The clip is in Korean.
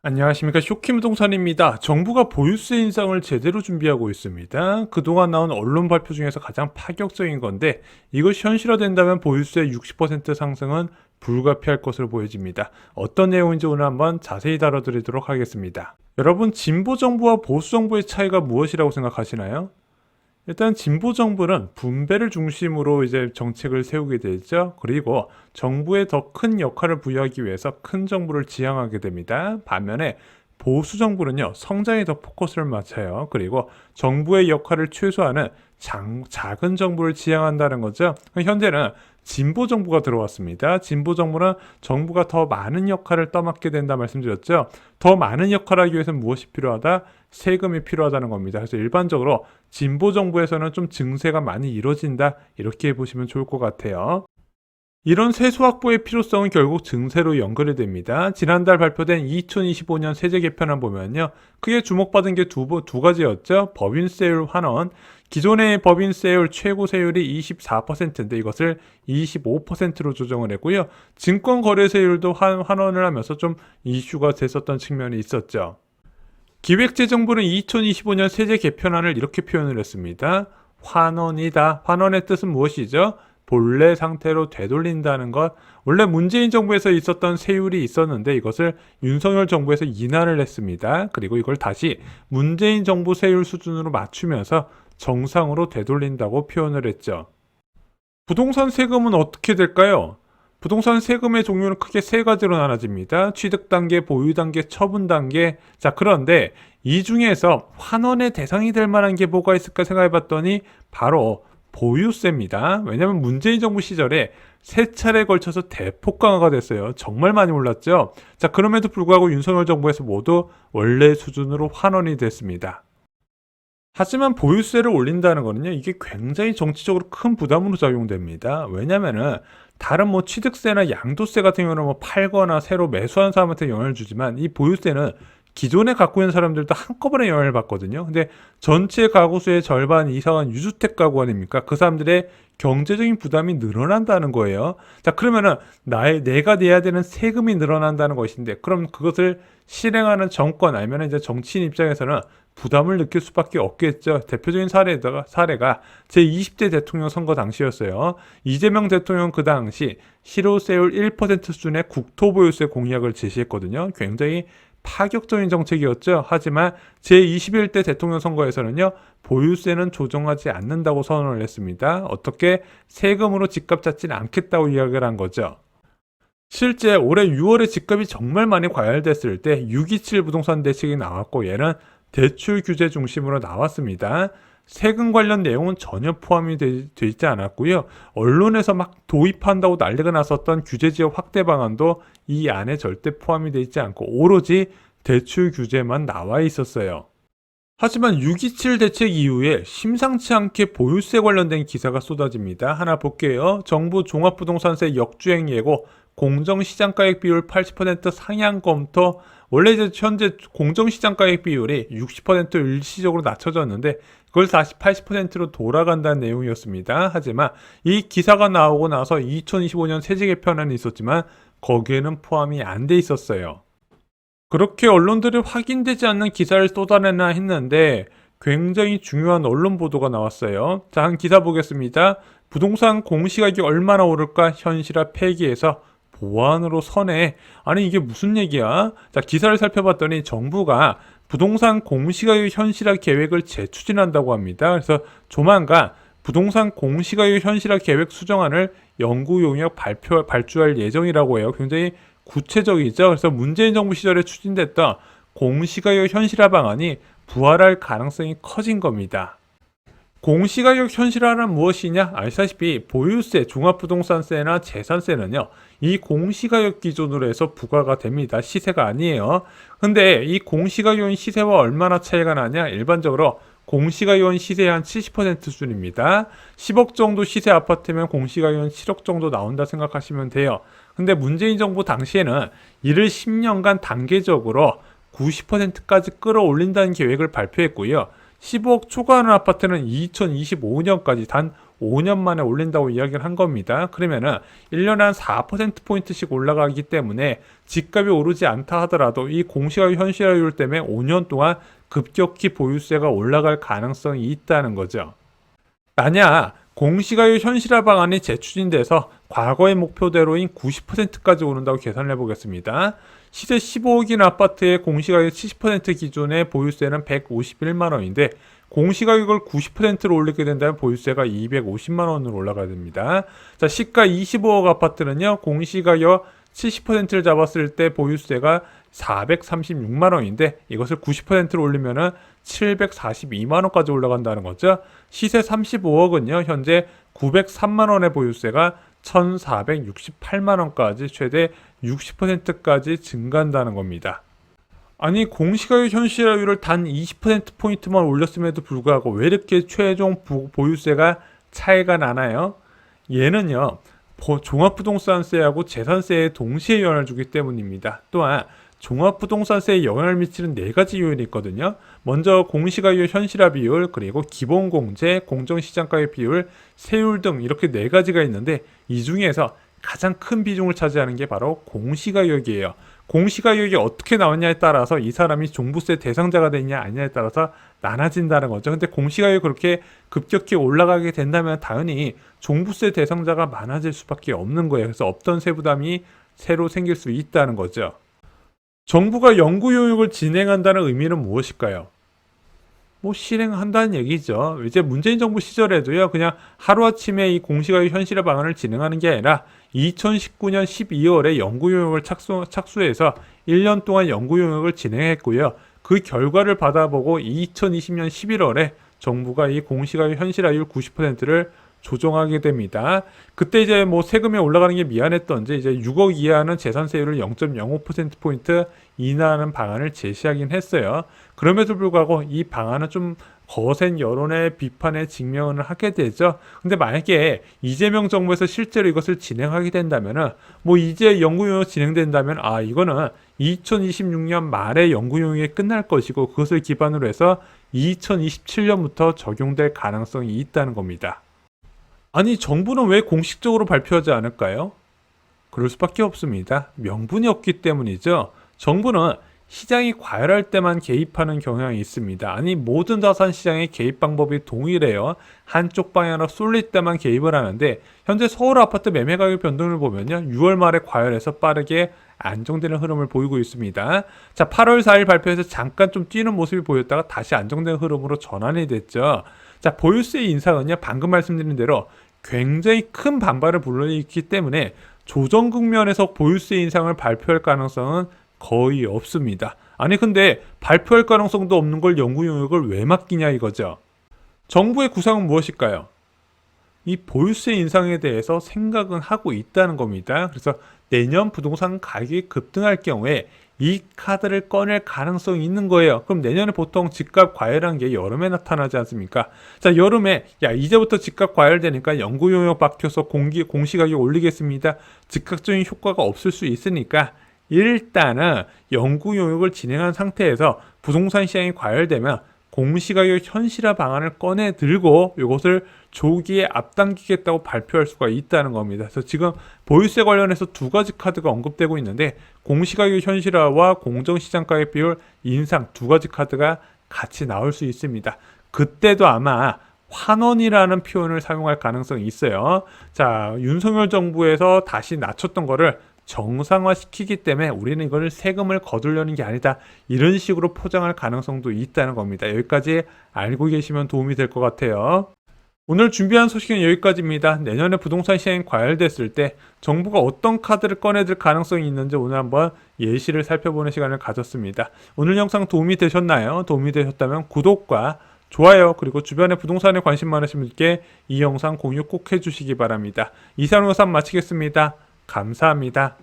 안녕하십니까. 쇼키무동산입니다. 정부가 보유세 인상을 제대로 준비하고 있습니다. 그동안 나온 언론 발표 중에서 가장 파격적인 건데 이것이 현실화된다면 보유세 60% 상승은 불가피할 것으로 보여집니다. 어떤 내용인지 오늘 한번 자세히 다뤄드리도록 하겠습니다. 여러분, 진보 정부와 보수 정부의 차이가 무엇이라고 생각하시나요? 일단 진보 정부는 분배를 중심으로 이제 정책을 세우게 되죠. 그리고 정부에 더 큰 역할을 부여하기 위해서 큰 정부를 지향하게 됩니다. 반면에 보수 정부는요, 성장에 더 포커스를 맞춰요. 그리고 정부의 역할을 최소화하는 작은 정부를 지향한다는 거죠. 현재는 진보 정부가 들어왔습니다. 진보 정부는 정부가 더 많은 역할을 떠맡게 된다 말씀드렸죠. 더 많은 역할을 하기 위해서는 무엇이 필요하다? 세금이 필요하다는 겁니다. 그래서 일반적으로 진보 정부에서는 좀 증세가 많이 이루어진다, 이렇게 보시면 좋을 것 같아요. 이런 세수 확보의 필요성은 결국 증세로 연결이 됩니다. 지난달 발표된 2025년 세제 개편안 보면요, 크게 주목받은 게 두 가지였죠. 법인세율 환원. 기존의 법인세율 최고 세율이 24%인데 이것을 25%로 조정을 했고요. 증권거래세율도 환원을 하면서 좀 이슈가 됐었던 측면이 있었죠. 기획재정부는 2025년 세제 개편안을 이렇게 표현을 했습니다. 환원이다. 환원의 뜻은 무엇이죠? 본래 상태로 되돌린다는 것. 원래 문재인 정부에서 있었던 세율이 있었는데 이것을 윤석열 정부에서 인하를 했습니다. 그리고 이걸 다시 문재인 정부 세율 수준으로 맞추면서 정상으로 되돌린다고 표현을 했죠. 부동산 세금은 어떻게 될까요? 부동산 세금의 종류는 크게 세 가지로 나눠집니다. 취득 단계, 보유 단계, 처분 단계. 자, 그런데 이 중에서 환원의 대상이 될 만한 게 뭐가 있을까 생각해 봤더니 바로 보유세입니다. 왜냐하면 문재인 정부 시절에 세 차례에 걸쳐서 대폭 강화가 됐어요. 정말 많이 올랐죠. 자, 그럼에도 불구하고 윤석열 정부에서 모두 원래 수준으로 환원이 됐습니다. 하지만 보유세를 올린다는 거는요, 이게 굉장히 정치적으로 큰 부담으로 작용됩니다. 왜냐면은 다른 뭐 취득세나 양도세 같은 경우는 뭐 팔거나 새로 매수한 사람한테 영향을 주지만 이 보유세는 기존에 갖고 있는 사람들도 한꺼번에 영향을 받거든요. 근데 전체 가구수의 절반 이상은 유주택 가구 아닙니까? 그 사람들의 경제적인 부담이 늘어난다는 거예요. 자, 그러면은 내가 내야 되는 세금이 늘어난다는 것인데, 그럼 그것을 실행하는 정권 아니면 이제 정치인 입장에서는 부담을 느낄 수밖에 없겠죠. 대표적인 사례가 제20대 대통령 선거 당시였어요. 이재명 대통령 그 당시 실효세율 1% 수준의 국토보유세 공약을 제시했거든요. 굉장히 파격적인 정책이었죠. 하지만 제21대 대통령 선거에서는요, 보유세는 조정하지 않는다고 선언을 했습니다. 어떻게 세금으로 집값 잡지는 않겠다고 이야기를 한 거죠. 실제 올해 6월에 집값이 정말 많이 과열됐을 때 627 부동산 대책이 나왔고, 얘는 대출 규제 중심으로 나왔습니다. 세금 관련 내용은 전혀 포함이 돼 있지 않았고요. 언론에서 막 도입한다고 난리가 났었던 규제 지역 확대 방안도 이 안에 절대 포함이 돼 있지 않고 오로지 대출 규제만 나와 있었어요. 하지만 627 대책 이후에 심상치 않게 보유세 관련된 기사가 쏟아집니다. 하나 볼게요. 정부 종합부동산세 역주행 예고, 공정시장가액 비율 80% 상향 검토. 원래 이제 현재 공정시장가액 비율이 60% 일시적으로 낮춰졌는데 그걸 다시 80%로 돌아간다는 내용이었습니다. 하지만 이 기사가 나오고 나서 2025년 세제 개편안이 있었지만 거기에는 포함이 안 돼 있었어요. 그렇게 언론들이 확인되지 않는 기사를 쏟아내나 했는데 굉장히 중요한 언론 보도가 나왔어요. 자, 한 기사 보겠습니다. 부동산 공시가격이 얼마나 오를까 현실화 폐기해서 보완으로 선회. 아니, 이게 무슨 얘기야? 자, 기사를 살펴봤더니 정부가 부동산 공시가격 현실화 계획을 재추진한다고 합니다. 그래서 조만간 부동산 공시가격 현실화 계획 수정안을 연구 용역 발주할 예정이라고 해요. 굉장히 구체적이죠. 그래서 문재인 정부 시절에 추진됐던 공시가격 현실화 방안이 부활할 가능성이 커진 겁니다. 공시가격 현실화는 무엇이냐? 아시다시피 보유세, 종합부동산세나 재산세는요, 이 공시가격 기준으로 해서 부과가 됩니다. 시세가 아니에요. 근데 이 공시가격인 시세와 얼마나 차이가 나냐? 일반적으로 공시가격인 시세의 한 70% 수준입니다. 10억 정도 시세 아파트면 공시가격은 7억 정도 나온다 생각하시면 돼요. 근데 문재인 정부 당시에는 이를 10년간 단계적으로 90%까지 끌어올린다는 계획을 발표했고요. 15억 초과하는 아파트는 2025년까지 단 5년 만에 올린다고 이야기를 한 겁니다. 그러면은 1년에 한 4%포인트씩 올라가기 때문에 집값이 오르지 않다 하더라도 이 공시가격 현실화율 때문에 5년 동안 급격히 보유세가 올라갈 가능성이 있다는 거죠. 만약 공시가격 현실화 방안이 재추진돼서 과거의 목표대로인 90%까지 오른다고 계산을 해보겠습니다. 시세 15억인 아파트의 공시가격 70% 기준의 보유세는 151만 원인데 공시가격을 90%로 올리게 된다면 보유세가 250만 원으로 올라가야 됩니다. 자, 시가 25억 아파트는요, 공시가격 70%를 잡았을 때 보유세가 436만 원인데 이것을 90%로 올리면은 742만 원까지 올라간다는 거죠. 시세 35억은요, 현재 903만 원의 보유세가 1468만 원까지 최대 60%까지 증가한다는 겁니다. 아니, 공시가격 현실화율을 단 20%포인트만 올렸음에도 불구하고 왜 이렇게 최종 보유세가 차이가 나나요? 얘는요, 종합부동산세하고 재산세에 동시에 영향을 주기 때문입니다. 또한 종합부동산세에 영향을 미치는 4가지 요인이 있거든요. 먼저 공시가격 현실화 비율, 그리고 기본공제, 공정시장가격 비율, 세율 등 이렇게 4가지가 있는데 이 중에서 가장 큰 비중을 차지하는 게 바로 공시가격이에요. 공시가격이 어떻게 나왔냐에 따라서 이 사람이 종부세 대상자가 되느냐 아니냐에 따라서 나눠진다는 거죠. 근데 공시가격이 그렇게 급격히 올라가게 된다면 당연히 종부세 대상자가 많아질 수밖에 없는 거예요. 그래서 없던 세부담이 새로 생길 수 있다는 거죠. 정부가 연구교육을 진행한다는 의미는 무엇일까요? 뭐 실행한다는 얘기죠. 이제 문재인 정부 시절에도요, 그냥 하루아침에 이 공시가격 현실화 방안을 진행하는 게 아니라 2019년 12월에 연구용역을 착수해서 1년 동안 연구용역을 진행했고요. 그 결과를 받아보고 2020년 11월에 정부가 이 공시가격 현실화율 90%를 조정하게 됩니다. 그때 이제 뭐 세금이 올라가는 게 미안했던지 이제 6억 이하는 재산세율을 0.05%포인트 인하하는 방안을 제시하긴 했어요. 그럼에도 불구하고 이 방안은 좀 거센 여론의 비판에 직면을 하게 되죠. 근데 만약에 이재명 정부에서 실제로 이것을 진행하게 된다면은 뭐 이제 연구용역 진행된다면 이거는 2026년 말에 연구용역이 끝날 것이고 그것을 기반으로 해서 2027년부터 적용될 가능성이 있다는 겁니다. 아니, 정부는 왜 공식적으로 발표하지 않을까요? 그럴 수밖에 없습니다. 명분이 없기 때문이죠. 정부는 시장이 과열할 때만 개입하는 경향이 있습니다. 아니, 모든 자산 시장의 개입 방법이 동일해요. 한쪽 방향으로 쏠릴 때만 개입을 하는데 현재 서울 아파트 매매 가격 변동을 보면요, 6월 말에 과열해서 빠르게 안정되는 흐름을 보이고 있습니다. 자, 8월 4일 발표에서 잠깐 좀 뛰는 모습이 보였다가 다시 안정된 흐름으로 전환이 됐죠. 자, 보유세 인상은요, 방금 말씀드린 대로 굉장히 큰 반발을 불러일으키기 때문에 조정 국면에서 보유세 인상을 발표할 가능성은 거의 없습니다. 아니, 근데 발표할 가능성도 없는 걸 연구 용역을 왜 맡기냐 이거죠. 정부의 구상은 무엇일까요? 이 보유세 인상에 대해서 생각은 하고 있다는 겁니다. 그래서 내년 부동산 가격이 급등할 경우에 이 카드를 꺼낼 가능성이 있는 거예요. 그럼 내년에 보통 집값 과열한 게 여름에 나타나지 않습니까? 자, 여름에 이제부터 집값 과열되니까 연구용역 박혀서 공시가격 올리겠습니다. 즉각적인 효과가 없을 수 있으니까 일단은 연구용역을 진행한 상태에서 부동산 시장이 과열되면 공시가격 현실화 방안을 꺼내 들고 이것을 조기에 앞당기겠다고 발표할 수가 있다는 겁니다. 그래서 지금 보유세 관련해서 2가지 카드가 언급되고 있는데 공시가격 현실화와 공정시장가격 비율 인상 2가지 카드가 같이 나올 수 있습니다. 그때도 아마 환원이라는 표현을 사용할 가능성이 있어요. 자, 윤석열 정부에서 다시 낮췄던 거를 정상화시키기 때문에 우리는 이걸 세금을 거두려는 게 아니다, 이런 식으로 포장할 가능성도 있다는 겁니다. 여기까지 알고 계시면 도움이 될 것 같아요. 오늘 준비한 소식은 여기까지입니다. 내년에 부동산 시장이 과열됐을 때 정부가 어떤 카드를 꺼내들 가능성이 있는지 오늘 한번 예시를 살펴보는 시간을 가졌습니다. 오늘 영상 도움이 되셨나요? 도움이 되셨다면 구독과 좋아요, 그리고 주변에 부동산에 관심 많으신 분께 이 영상 공유 꼭 해주시기 바랍니다. 이상 영상 마치겠습니다. 감사합니다.